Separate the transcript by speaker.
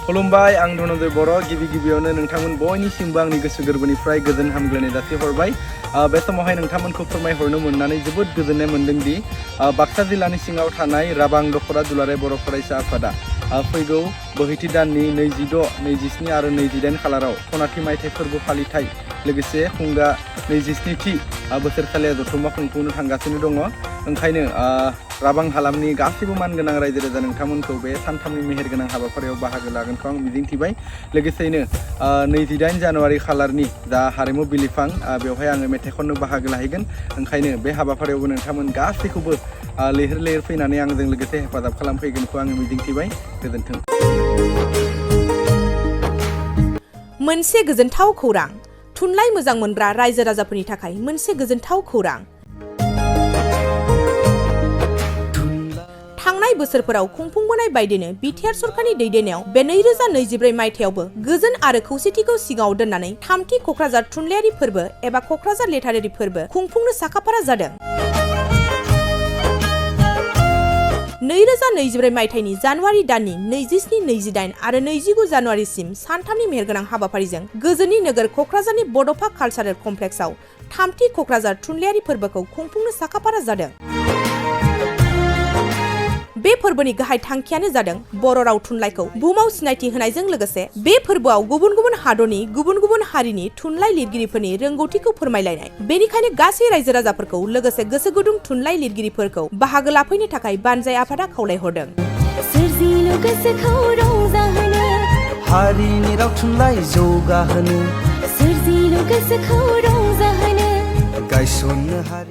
Speaker 1: खुलुमबाय आं धनन्जय बर' गिबियावनो नोंथांमोन बयनिसिमबो आंनि गोसो गोरबोनिफ्राय गोजोन हामग्लायनाय जासिहरबाय। बे समावहाय नोंथांमोनखौ फोरमायहरनो मोननानै जोबोद गोजोननाय मोनदों दि बाक्सा जिल्लानि सिङाव थानाय राबां दख'रा दुलाराय बर' फरायसा आफादा फैगौ बोहैथि दाननि 26, 27 आरो 28 खालाराव सनाथि मायथाइ फोरबो फालिथाय लोगोसे खुंगा 27थि बोसोरसालिया जथुम्मा खुंफुंनो थांगासिनो दङ। ओंखायनो राबां हालामनि गासैबो मानगोनां रायजो राजा नोंथांमोनखौ बे सानथामनि मेहेरगोनां हाबाफारियाव बाहागो लागोनखौ आं मिजिंथिबाय। लोगोसेयैनो 28 जानुवारि खालारनि जा हारिमु बिलिफां बेवहाय आङो मेथाइ खननो बाहागो लाहैगोन। ओंखायनो बे हाबाफारियावबो नोंथांमोन गासैखौबो लैहोर लैहोर फैनानै आंजों लोगोसे हेफाजाब खालामफैगोनखौ आङो मिजिंथिबाय। गोजोन्थों।
Speaker 2: मोनसे गोजोनथाव खौरां, थुनलाइ मोजां मोनग्रा रायजो राजाफोरनि थाखाय मोनसे गोजोनथाव खौरां। थांनाय बोसोरफोराव खुंफुंबोनाय बायदिनो बिटिआर सरकारनि दैदेननायाव बे 2024 मायथाइयावबो गोजोन आरो खौसेथिखौ सिगाङाव दोननानै थामथि क'क्राझार थुनलाइयारि फोरबो एबा क'क्राझार लिटारेरि फोरबो खुंफुंनो साखाफारा जादों। 2024 मायथाइनि जानुवारि दाननि 27, 28 आरो 29 जानुवारिसिम सानथामनि मेहेरगोनां हाबाफारिजों गोजोननि नोगोर क'क्राझारनि बड'फा कालचारेल कमप्लेक्सआव थामथि क'क्राझार थुनलाइयारि फोरबोखौ खुंफुंनो साखाफारा जादों। बे फोरबोनि गाहाय थांखियानो जादों बर' राव थुनलाइखौ बुहुमाव सिनायथि होनायजों लोगोसे बे फोरबोआव गुबुन गुबुन हादरनि गुबुन गुबुन हारिनि थुनलाइ लिरगिरिफोरनि रोंगौथिखौ फोरमायलायनाय। बेनिखायनो गासै रायजो राजाफोरखौ लोगोसे गोसो गुदुं थुनलाइ लिरगिरिफोरखौ बाहागो लाफैनो थाखाय बानजाय आफादा खावलायहरदों।
Speaker 3: हारिनि राव थुनलाइ जौगाहोनो गायसननो हारि